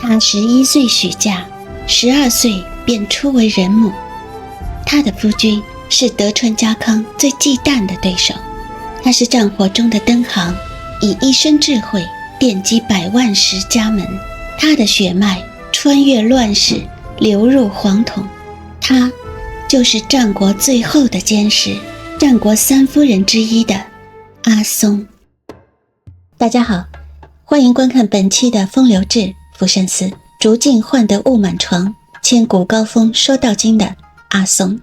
她11岁许嫁，12岁便初为人母。她的夫君是德川家康最忌惮的对手，他是战火中的灯行，以一身智慧奠基百万石家门。他的血脉穿越乱世，流入黄统。他就是战国最后的奸士，战国三夫人之一的阿松。大家好，欢迎观看本期的风流志福生司，竹径换得雾满床，千古高峰说道经的阿松。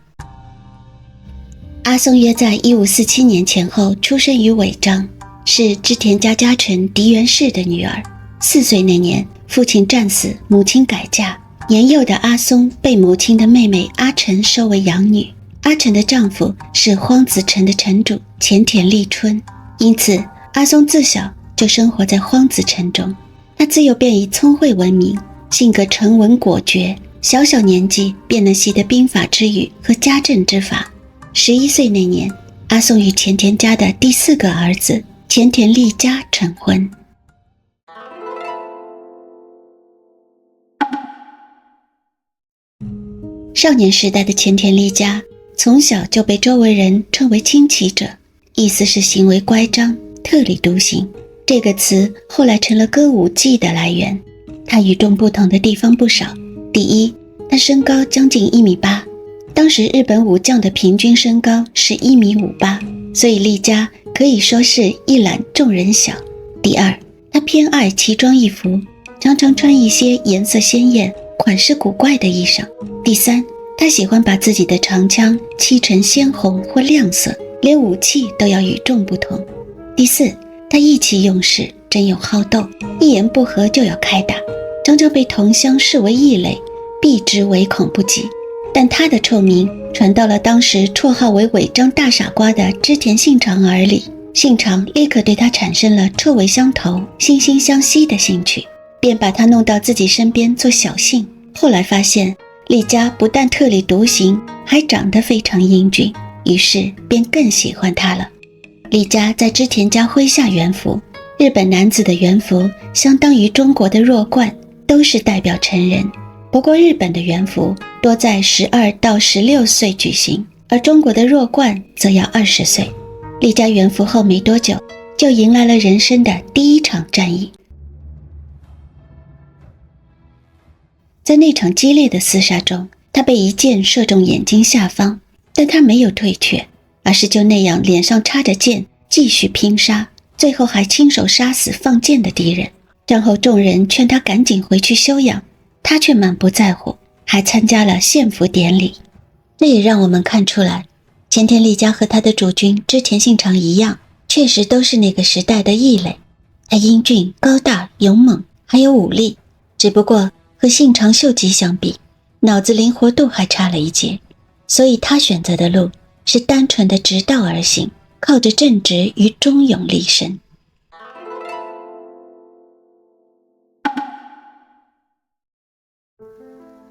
阿松约在1547年前后出生于尾张，是织田家家臣嫡元氏的女儿。4岁那年，父亲战死，母亲改嫁，年幼的阿松被母亲的妹妹阿成收为养女。阿成的丈夫是荒子城的城主前田利春，因此阿松自小就生活在荒子城中。他自幼便以聪慧闻名，性格沉稳果决，小小年纪便能习得兵法之语和家政之法。11岁那年，阿松与前田家的第4个儿子前田利家成婚。少年时代的前田利家从小就被周围人称为轻骑者，意思是行为乖张，特立独行。这个词后来成了歌舞伎的来源。他与众不同的地方不少。第一，他身高将近1.8米，当时日本武将的平均身高是1.58米，所以利家可以说是一览众人小。第二，他偏爱奇装异服，常常穿一些颜色鲜艳、款式古怪的衣裳。第三，他喜欢把自己的长枪漆成鲜红或亮色，连武器都要与众不同。第四，他意气用事，争勇好斗，一言不合就要开打，常常被同乡视为异类，避之唯恐不及。但他的臭名传到了当时绰号为尾张大傻瓜的织田信长耳里，信长立刻对他产生了臭味相投、惺惺相惜的兴趣，便把他弄到自己身边做小姓。后来发现利家不但特立独行，还长得非常英俊，于是便更喜欢他了。利家在织田家麾下元服，日本男子的元服相当于中国的弱冠，都是代表成人。不过日本的元服多在12到16岁举行，而中国的弱冠则要20岁。利家元服后没多久，就迎来了人生的第一场战役。在那场激烈的厮杀中，他被一箭射中眼睛下方，但他没有退却，而是就那样脸上插着箭继续拼杀，最后还亲手杀死放箭的敌人。战后众人劝他赶紧回去休养，他却满不在乎，还参加了献俘典礼。这也让我们看出来，前田利家和他的主君织田信长一样，确实都是那个时代的异类。他英俊、高大、勇猛，还有武力，只不过和信长秀吉相比，脑子灵活度还差了一截，所以他选择的路是单纯的直道而行，靠着正直与忠勇立身。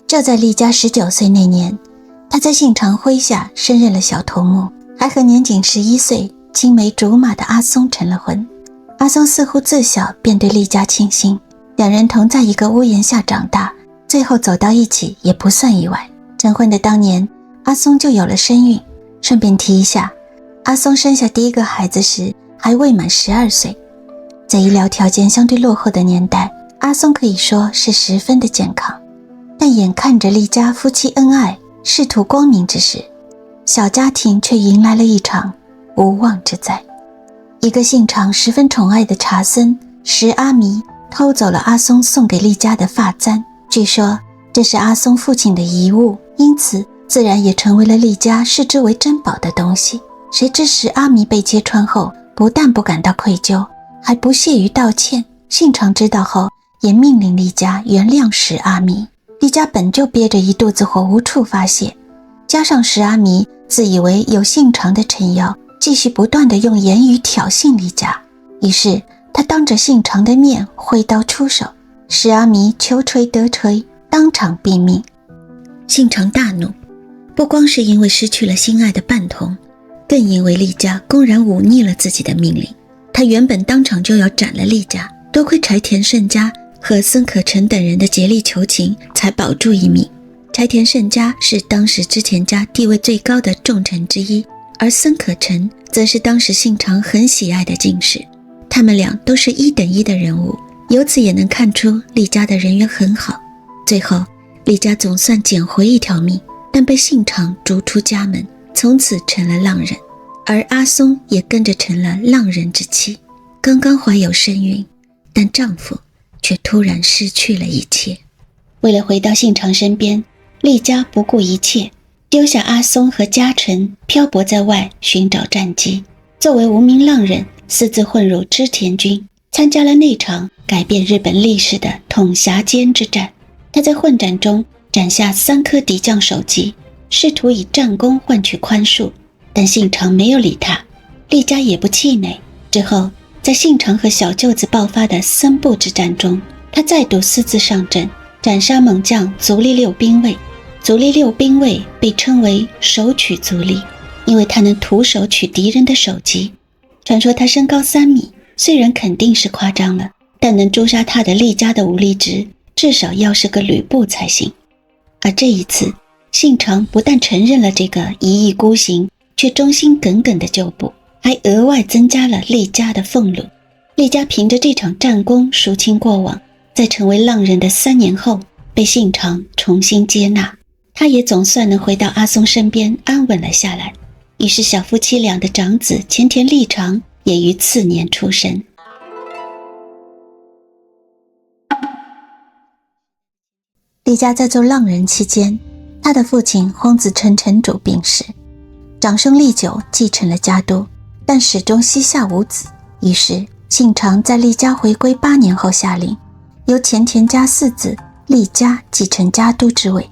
就在利家19岁那年，他在信长麾下升任了小头目，还和年仅11岁、青梅竹马的阿松成了婚。阿松似乎自小便对利家倾心，两人同在一个屋檐下长大，最后走到一起也不算意外。成婚的当年，阿松就有了身孕。顺便提一下，阿松生下第一个孩子时还未满12岁。在医疗条件相对落后的年代，阿松可以说是十分的健康。但眼看着利家夫妻恩爱，仕途光明之时，小家庭却迎来了一场无妄之灾。一个信长十分宠爱的茶僧石阿弥偷走了阿松送给利家的发簪，据说这是阿松父亲的遗物，因此自然也成为了利家视之为珍宝的东西。谁知石阿弥被揭穿后，不但不感到愧疚，还不屑于道歉。信长知道后，也命令利家原谅石阿弥。利家本就憋着一肚子火无处发泄，加上石阿弥自以为有信长的撑腰，继续不断地用言语挑衅利家，于是他当着信长的面挥刀出手，石阿弥求锤得锤，当场毙命。信长大怒，不光是因为失去了心爱的伴同，更因为利家公然忤逆了自己的命令。他原本当场就要斩了利家，多亏柴田胜家和孙可成等人的竭力求情，才保住一命。柴田胜家是当时织田家地位最高的重臣之一，而孙可成则是当时信长很喜爱的进士。他们俩都是1等1的人物，由此也能看出厉家的人缘很好。最后厉家总算捡回一条命，但被信长逐出家门，从此成了浪人，而阿松也跟着成了浪人之妻。刚刚怀有身孕，但丈夫却突然失去了一切。为了回到信长身边，厉家不顾一切，丢下阿松和家臣漂泊在外寻找战机。作为无名浪人，私自混入织田军，参加了那场改变日本历史的统辖间之战。他在混战中斩下3颗敌将首级，试图以战功换取宽恕，但信长没有理他。厉家也不气馁，之后在信长和小舅子爆发的森部之战中，他再度私自上阵，斩杀猛将足利六兵卫。足利六兵卫被称为手取足利，因为他能徒手取敌人的首级。传说他身高3米，虽然肯定是夸张了，但能诛杀他的厉家的武力值至少要是个吕布才行。而这一次，信长不但承认了这个一意孤行却忠心耿耿的旧部，还额外增加了厉家的俸禄。厉家凭着这场战功赎清过往，在成为浪人的3年后被信长重新接纳，他也总算能回到阿松身边安稳了下来。于是小夫妻俩的长子前田利长也于次年出生。厉家在做浪人期间，他的父亲荒子城城主病逝，长兄利久继承了家督，但始终膝下无子。于是信长在厉家回归8年后下令，由前田家4子厉家继承家督之位。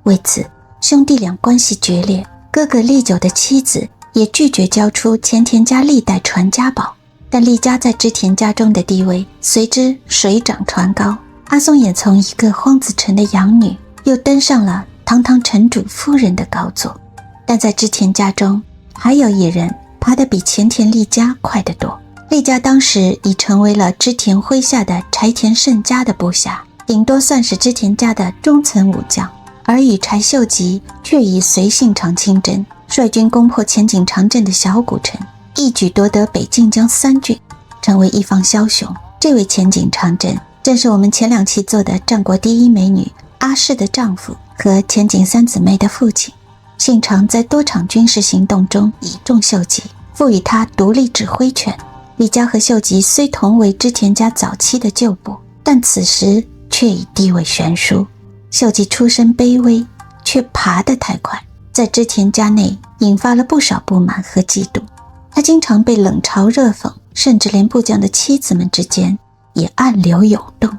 为此兄弟俩关系决裂，哥哥利久的妻子也拒绝交出前田家历代传家宝，但厉家在织田家中的地位随之水涨船高。阿松也从一个荒子城的养女，又登上了堂堂城主夫人的高座。但在织田家中，还有一人爬得比前田利家快得多。厉家当时已成为了织田麾下的柴田胜家的部下，顶多算是织田家的中层武将，而与柴秀吉却已随信长亲征，率军攻破前井长政的小谷城，一举夺得北近江3郡，成为一方枭雄。这位前井长政正是我们前2期做的战国第一美女阿市的丈夫和前井3姊妹的父亲。信长在多场军事行动中倚重秀吉，赋予他独立指挥权。厉家和秀吉虽同为织田家早期的旧部，但此时却已地位悬殊。秀吉出身卑微，却爬得太快，在织田家内引发了不少不满和嫉妒。他经常被冷嘲热讽，甚至连部将的妻子们之间也暗流涌动。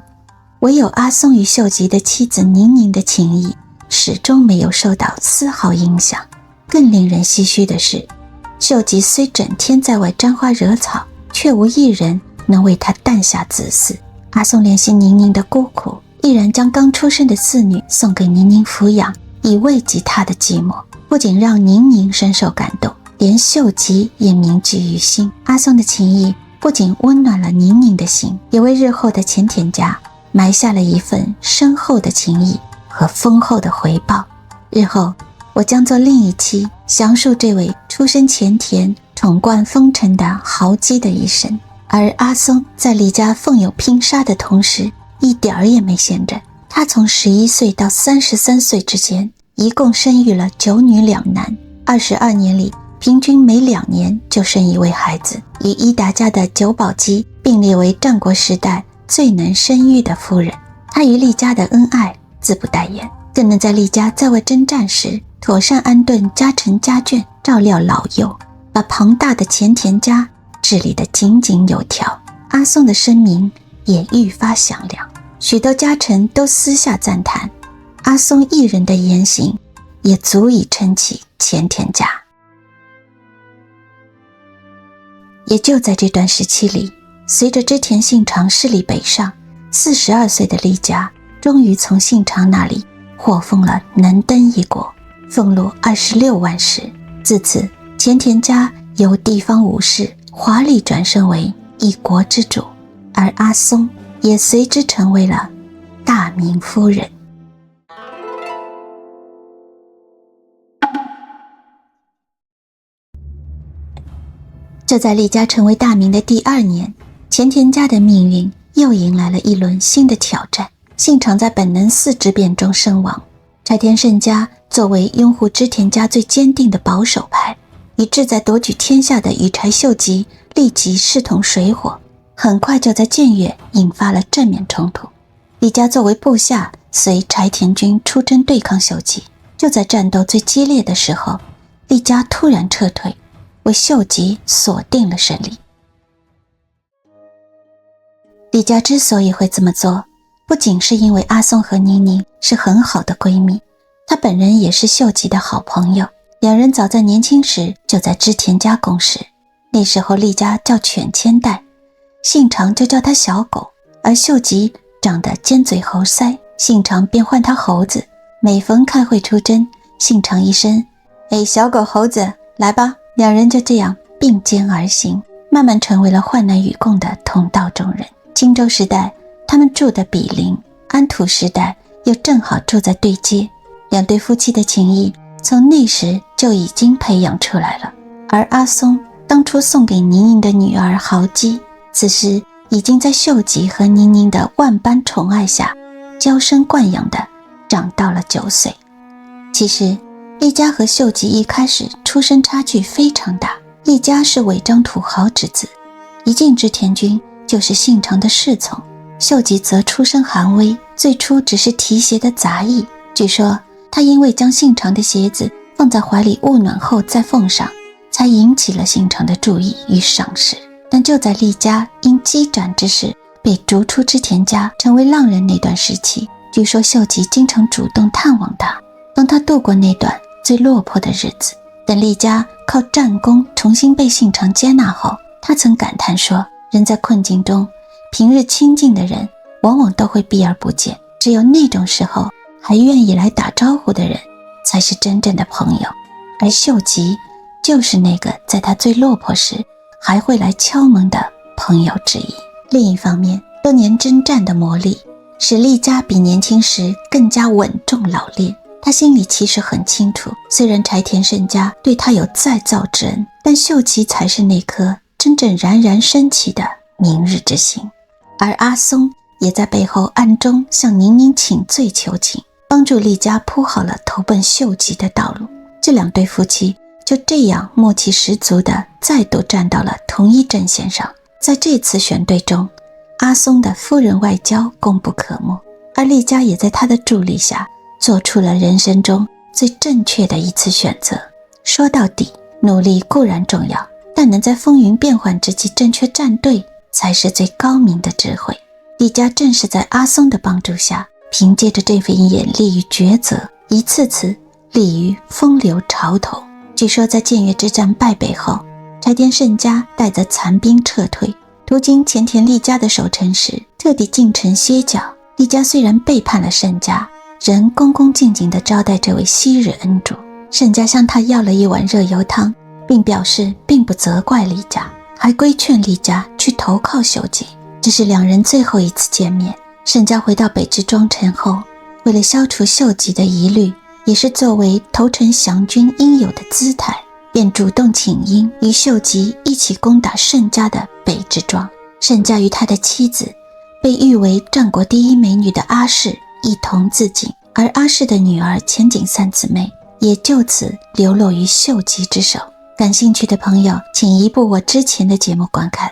唯有阿松与秀吉的妻子宁宁的情谊始终没有受到丝毫影响。更令人唏嘘的是，秀吉虽整天在外沾花惹草，却无一人能为他诞下子嗣。阿松怜惜宁宁的孤苦，毅然将刚出生的4女送给宁宁抚养，以慰藉她的寂寞。不仅让宁宁深受感动，连秀吉也铭记于心。阿松的情谊不仅温暖了宁宁的心，也为日后的前田家埋下了一份深厚的情谊和丰厚的回报。日后我将做另一期详述这位出身前田、宠冠丰臣的豪基的一生。而阿松在厉家奉有拼杀的同时，一点儿也没闲着。他从11岁到33岁之间，一共生育了9女2男，22年里平均每2年就生一位孩子，与伊达家的久保姬并列为战国时代最能生育的夫人。他与厉家的恩爱自不待言，更能在厉家在外征战时妥善安顿家臣家眷，照料老幼，把庞大的前田家治理得井井有条。阿松的声名也愈发响亮，许多家臣都私下赞叹，阿松一人的言行也足以撑起前田家。也就在这段时期里，随着织田信长势力北上，42岁的厉家终于从信长那里获封了能登一国，俸禄26万石。自此前田家由地方武士华丽转身为一国之主，而阿松也随之成为了大明夫人。就在丽家成为大明的第2年，前田家的命运又迎来了一轮新的挑战。信长在本能寺之变中身亡，柴田胜家作为拥护织田家最坚定的保守派，与志在夺取天下的羽柴秀吉立即势同水火，很快就在建越引发了正面冲突。丽家作为部下，随柴田军出征对抗秀吉。就在战斗最激烈的时候，丽家突然撤退，为秀吉锁定了胜利。丽家之所以会这么做，不仅是因为阿松和宁宁是很好的闺蜜，她本人也是秀吉的好朋友，两人早在年轻时就在织田家共事。那时候丽家叫犬千代，信长就叫她小狗，而秀吉长得尖嘴猴腮，信长便唤他猴子。每逢开会出征，信长一声小狗猴子来吧，两人就这样并肩而行，慢慢成为了患难与共的同道中人。荆州时代他们住的比邻，安土时代又正好住在对街，两对夫妻的情谊从那时就已经培养出来了。而阿松当初送给宁宁的女儿豪姬，此时已经在秀吉和宁宁的万般宠爱下娇生惯养的长到了9岁。其实丽家和秀吉一开始出身差距非常大，丽家是违章土豪之子，一进织田军就是信长的侍从，秀吉则出身寒微，最初只是提鞋的杂役。据说他因为将信长的鞋子放在怀里焐暖后再奉上，才引起了信长的注意与赏识。但就在丽家因激斩之事被逐出织田家，成为浪人那段时期，据说秀吉经常主动探望他，帮他度过那段最落魄的日子。等丽家靠战功重新被信长接纳后，他曾感叹说，人在困境中，平日亲近的人往往都会避而不见，只有那种时候还愿意来打招呼的人才是真正的朋友。而秀吉就是那个在他最落魄时还会来敲门的朋友之一。另一方面，多年征战的磨砺使丽家比年轻时更加稳重老练。他心里其实很清楚，虽然柴田胜家对他有再造之恩，但秀吉才是那颗真正冉冉升起的明日之星。而阿松也在背后暗中向宁宁请罪求情，帮助丽家铺好了投奔秀吉的道路。这两对夫妻就这样默契十足地再度站到了同一阵线上。在这次选对中，阿松的夫人外交功不可没，而丽家也在他的助力下做出了人生中最正确的一次选择。说到底，努力固然重要，但能在风云变幻之际正确站队才是最高明的智慧。丽家正是在阿松的帮助下，凭借着这份眼力与抉择，一次次立于风流潮头。据说在建越之战败北后，柴田胜家带着残兵撤退，途经前田丽家的守城时，特地进城歇脚。丽家虽然背叛了胜家，仍恭恭敬敬地招待这位昔日恩主。胜家向他要了一碗热油汤，并表示并不责怪丽家，还规劝丽家去投靠秀吉。这是两人最后一次见面。胜家回到北之庄城后，为了消除秀吉的疑虑，也是作为投诚降军应有的姿态，便主动请缨与秀吉一起攻打胜家的北之庄。胜家与他的妻子被誉为战国第一美女的阿市一同自尽，而阿市的女儿前景三姊妹也就此流落于秀吉之手。感兴趣的朋友请移步我之前的节目观看。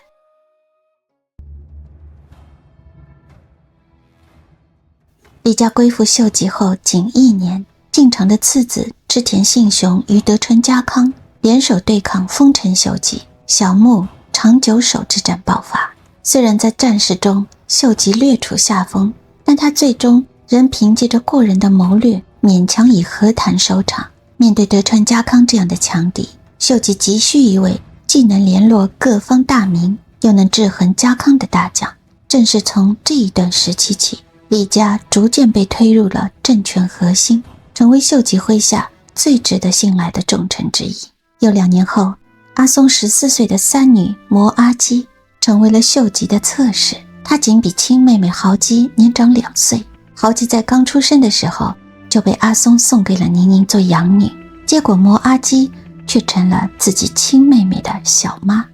丽家归附秀吉后仅1年，进城的次子织田信雄与德川家康联手对抗丰臣秀吉，小牧长久手之战爆发。虽然在战事中秀吉略处下风，但他最终仍凭借着过人的谋略勉强以和谈收场。面对德川家康这样的强敌，秀吉急需一位既能联络各方大名又能制衡家康的大将。正是从这一段时期起，丽家逐渐被推入了政权核心，成为秀吉麾下最值得信赖的重臣之一。又2年后，阿松14岁的三女摩阿基成为了秀吉的侧室，她仅比亲妹妹豪姬年长2岁。豪姬在刚出生的时候就被阿松送给了宁宁做养女，结果摩阿基却成了自己亲妹妹的小妈。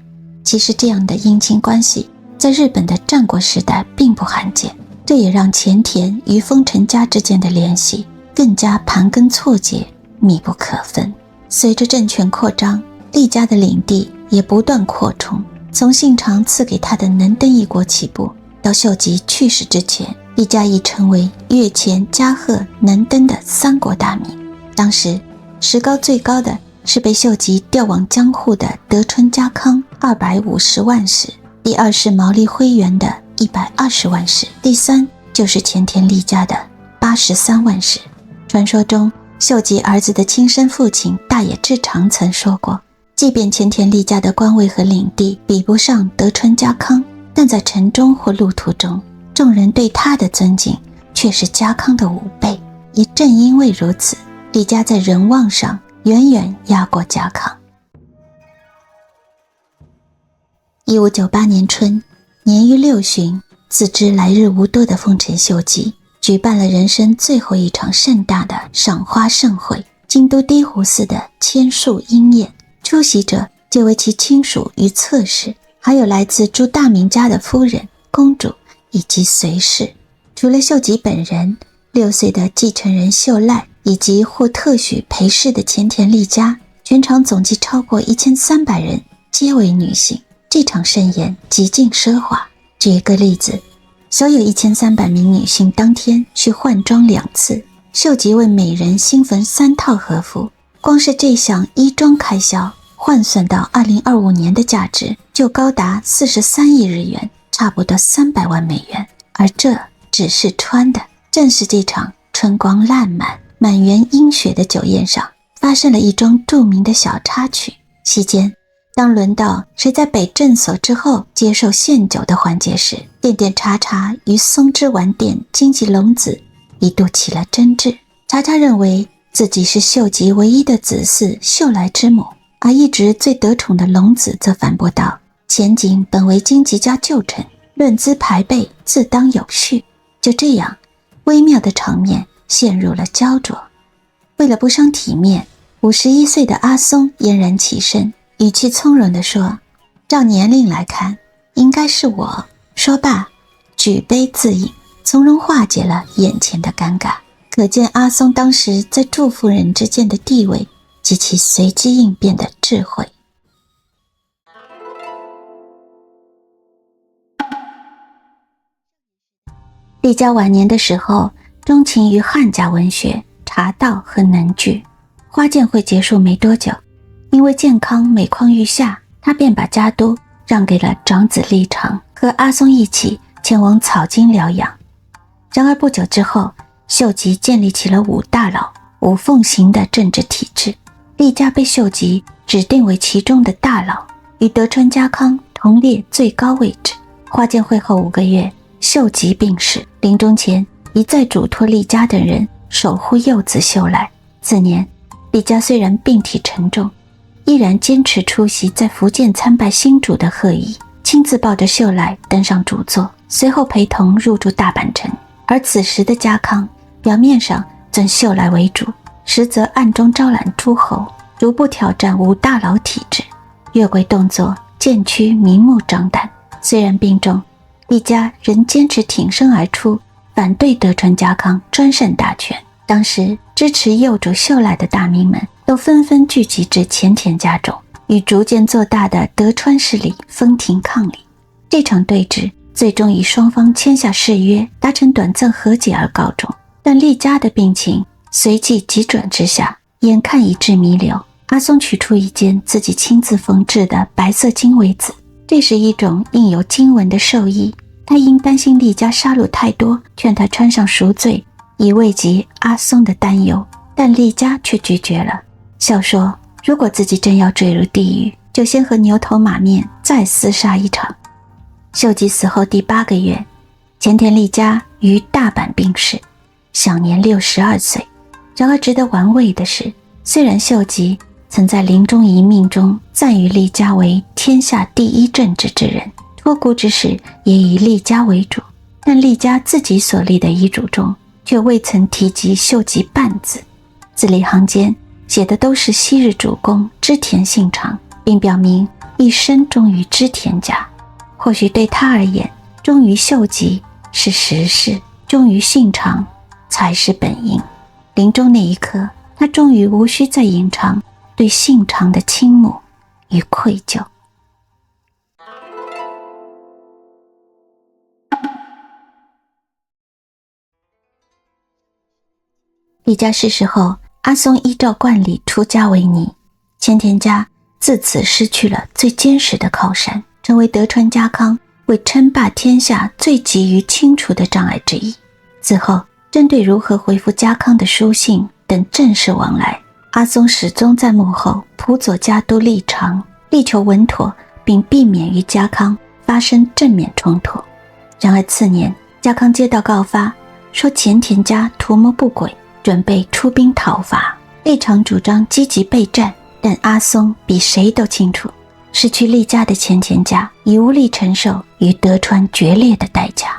其实这样的姻亲关系在日本的战国时代并不罕见，这也让前田与丰臣家之间的联系更加盘根错节，密不可分。随着政权扩张，丽家的领地也不断扩充，从信长赐给他的能登一国起步，到秀吉去世之前，丽家已成为越前、加贺、能登的3国大名。当时石膏最高的是被秀吉调往江户的德川家康250万石，第2是毛利辉元的120万石，第3就是前田利家的83万石。传说中，秀吉儿子的亲生父亲大野志长曾说过，即便前田利家的官位和领地比不上德川家康，但在城中或路途中，众人对他的尊敬却是家康的5倍。也正因为如此，李家在人望上远远压过家康。1598年春，年逾6旬，自知来日无多的丰臣秀吉举办了人生最后一场盛大的赏花盛会——京都低湖寺的千树鹰宴。出席者皆为其亲属与侧室，还有来自诸大名家的夫人、公主以及随侍。除了秀吉本人，6岁的继承人秀赖以及获特许陪侍的前田利家，全场总计超过1300人，皆为女性。这场盛宴极尽奢华。举一个例子，所有1300名女性当天需换装2次，秀吉为每人新缝3套和服，光是这项衣装开销换算到2025年的价值就高达43亿日元，差不多300万美元。而这只是穿的。正是这场春光烂漫、满园樱雪的酒宴上，发生了一桩著名的小插曲。席间，当轮到谁在北镇所之后接受献酒的环节时，殿殿茶茶与松之丸店经纪龙子一度起了争执。茶茶认为自己是秀吉唯一的子嗣秀来之母，而一直最得宠的龙子则反驳道：前景本为荆棘家旧臣，论资排辈自当有序。就这样，微妙的场面陷入了焦灼。为了不伤体面，51岁的阿松嫣然起身，语气从容地说：照年龄来看，应该是我。说罢，举杯自饮，从容化解了眼前的尴尬。可见阿松当时在诸夫人之间的地位及其随机应变的智慧。丽家晚年的时候，钟情于汉家文学、茶道和能剧。花见会结束没多久，因为健康每况愈下，他便把家督让给了长子利长，和阿松一起前往草津疗养。然而不久之后，秀吉建立起了5大老、5奉行的政治体制，丽家被秀吉指定为其中的大老，与德川家康同列最高位置。花见会后5个月，秀吉病逝，临终前一再嘱托丽家等人守护幼子秀赖。次年，丽家虽然病体沉重，依然坚持出席在福建参拜新主的贺仪，亲自抱着秀赖登上主座，随后陪同入住大阪城。而此时的家康表面上尊秀赖为主，实则暗中招揽诸侯，逐步挑战5大佬体制，越轨动作渐趋明目张胆。虽然病重，丽家仍坚持挺身而出，反对德川家康专擅大权。当时支持幼主秀赖的大名们都纷纷聚集至前田家中，与逐渐做大的德川势力分庭抗礼。这场对峙最终以双方签下誓约，达成短暂和解而告终。但丽家的病情随即急转直下，眼看已至弥留，阿松取出一件自己亲自缝制的白色经纬子，这是一种印有经文的寿衣。他因担心丽家杀戮太多，劝他穿上赎罪，以慰藉阿松的担忧，但丽家却拒绝了，笑说如果自己真要坠入地狱，就先和牛头马面再厮杀一场。秀吉死后第8个月，前田利家于大阪病逝，享年62岁。然而值得玩味的是，虽然秀吉曾在临终遗命中赞誉利家为天下第一正直之人，托孤之事也以厉家为主，但厉家自己所立的遗嘱中却未曾提及秀吉半字，字里行间写的都是昔日主公织田信长，并表明一生忠于织田家。或许对他而言，忠于秀吉是实事，忠于信长才是本因。临终那一刻，他终于无需再隐藏对信长的倾慕与愧疚。厉家逝世后，阿松依照惯例出家为尼，千田家自此失去了最坚实的靠山，成为德川家康为称霸天下最急于清除的障碍之一。此后，针对如何回复家康的书信等正式往来，阿松始终在幕后辅佐家督立长，力求稳妥，并避免与家康发生正面冲突。然而次年，家康接到告发，说前田家图谋不轨，准备出兵讨伐。立长主张积极备战，但阿松比谁都清楚，失去厉家的前田家已无力承受与德川决裂的代价。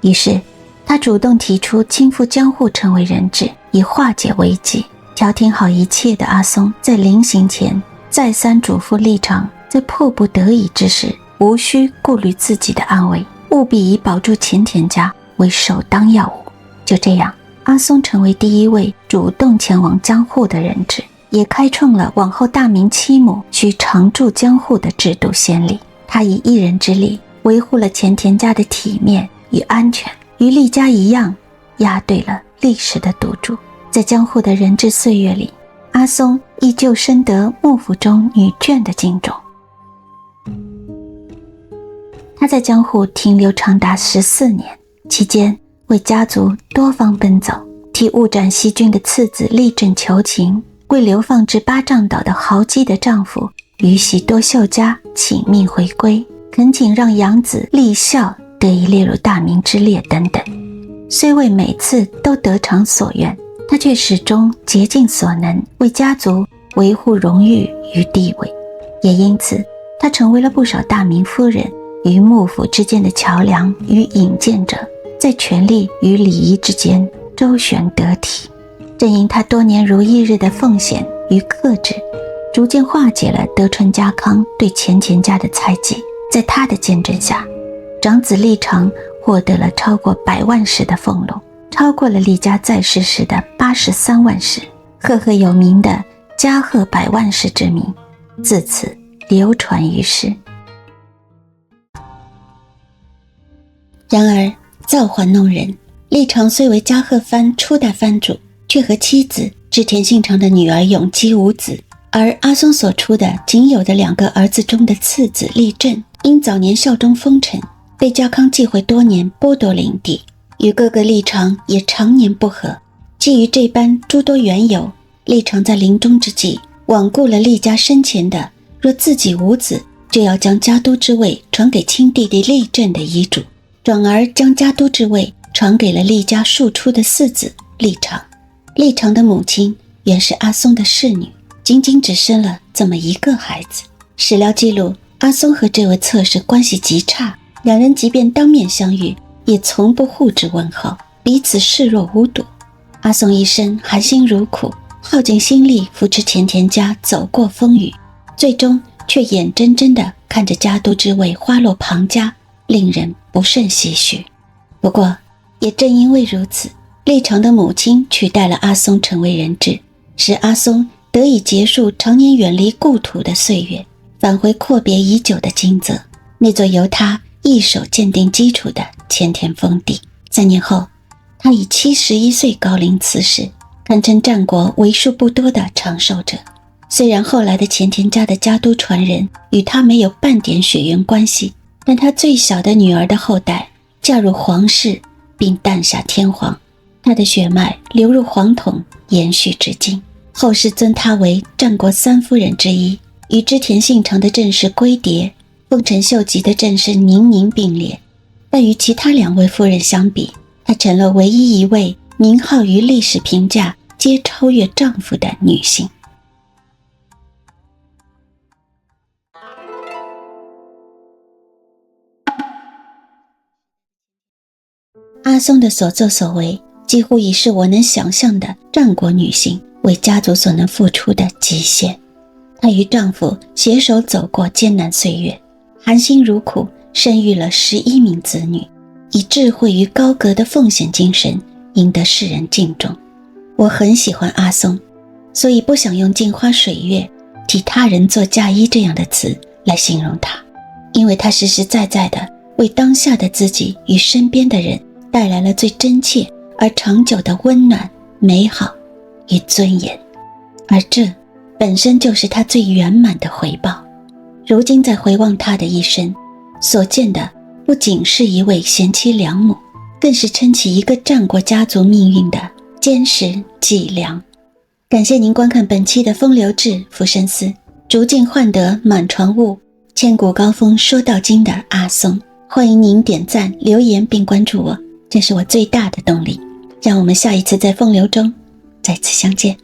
于是他主动提出亲赴江户成为人质，以化解危机。调停好一切的阿松在临行前再三嘱咐立长，在迫不得已之时无需顾虑自己的安危，务必以保住前田家为首当要务。就这样，阿松成为第一位主动前往江户的人质，也开创了往后大明妻母需常驻江户的制度先例。他以一人之力维护了前田家的体面与安全，与厉家一样押对了历史的赌注。在江户的人质岁月里，阿松依旧深得幕府中女眷的敬重。他在江户停留长达14年，期间为家族多方奔走，替误斩西军的次子立正求情，为流放至八丈岛的豪基的丈夫宇喜多秀家请命回归，恳请让养子立孝得以列入大明之列等等。虽未每次都得偿所愿，他却始终竭尽所能为家族维护荣誉与地位，也因此他成为了不少大明夫人与幕府之间的桥梁与引荐者，在权力与礼仪之间周旋得体。正因他多年如一日的奉献与克制，逐渐化解了德川家康对前田家的猜忌。在他的见证下，长子立长获得了超过100万石的俸禄，超过了厉家在世时的83万石，赫赫有名的加贺100万石之名自此流传于世。然而造化弄人，立长虽为加贺藩初代藩主，却和妻子织田信长的女儿永基无子，而阿松所出的仅有的2个儿子中的次子立正，因早年效忠丰臣，被家康忌讳多年，剥夺领地，与哥哥立长也常年不和。基于这般诸多缘由，立长在临终之际罔顾了厉家生前的若自己无子就要将家督之位传给亲弟弟立正的遗嘱，转而将家督之位传给了厉家庶出的4子立长。立长的母亲原是阿松的侍女，仅仅只生了这么一个孩子。史料记录，阿松和这位侧室关系极差，两人即便当面相遇也从不互致问候，彼此视若无睹。阿松一生含辛茹苦，耗尽心力扶持前田家走过风雨，最终却眼睁睁地看着家督之位花落庞家，令人不胜唏嘘。不过也正因为如此，立长的母亲取代了阿松成为人质，使阿松得以结束常年远离故土的岁月，返回阔别已久的金泽，那座由他一手鉴定基础的前田封地。3年后，他以71岁高龄辞世，堪称战国为数不多的长寿者。虽然后来的前田家的家督传人与他没有半点血缘关系，但他最小的女儿的后代嫁入皇室并诞下天皇，他的血脉流入皇统，延续至今。后世尊他为战国3夫人之一，与织田信长的正室龟蝶、丰臣秀吉的正室宁宁并列，但与其他2位夫人相比，她成了唯一一位名号与历史评价皆超越丈夫的女性。阿松的所作所为几乎已是我能想象的战国女性为家族所能付出的极限。她与丈夫携手走过艰难岁月，含辛茹苦生育了11名子女，以智慧与高格的奉献精神赢得世人敬重。我很喜欢阿松，所以不想用镜花水月、替他人做嫁衣这样的词来形容他，因为他实实在在地为当下的自己与身边的人带来了最真切而长久的温暖、美好与尊严，而这本身就是他最圆满的回报。如今在回望他的一生，所见的不仅是一位贤妻良母，更是撑起一个战国家族命运的坚实脊梁。感谢您观看本期的风流志浮生思，竹尽换得满床雾，千古高峰说道经的阿松。欢迎您点赞、留言并关注我，这是我最大的动力。让我们下一次在风流中再次相见。